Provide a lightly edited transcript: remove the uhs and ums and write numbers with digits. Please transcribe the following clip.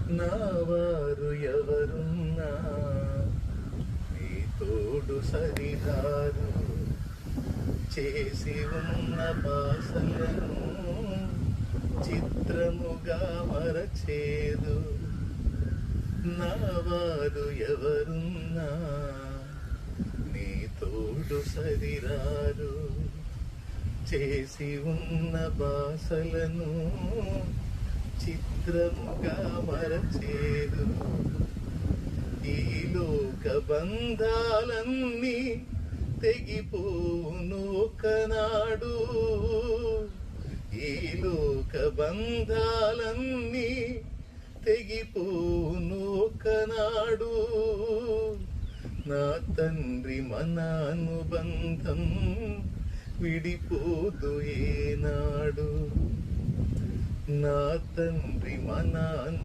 నా వారు ఎవరున్నా నీ తోడు సరిరారు. చేసి ఉన్న భాషలను చిత్రముగా మరచేదు. నా వారు ఎవరున్నా నీ తోడు సరిరారు. చేసి ఉన్న భాషలను చిత్రముగా మరచేదు. ఈ లోక బంధాలన్నీ తెగిపోవును ఒకనాడు. ఈ లోక బంధాలన్నీ తెగిపోవును ఒకనాడు. నా తండ్రి మన అనుబంధం విడిపోదు ఏనాడు. నా తండ్రి మన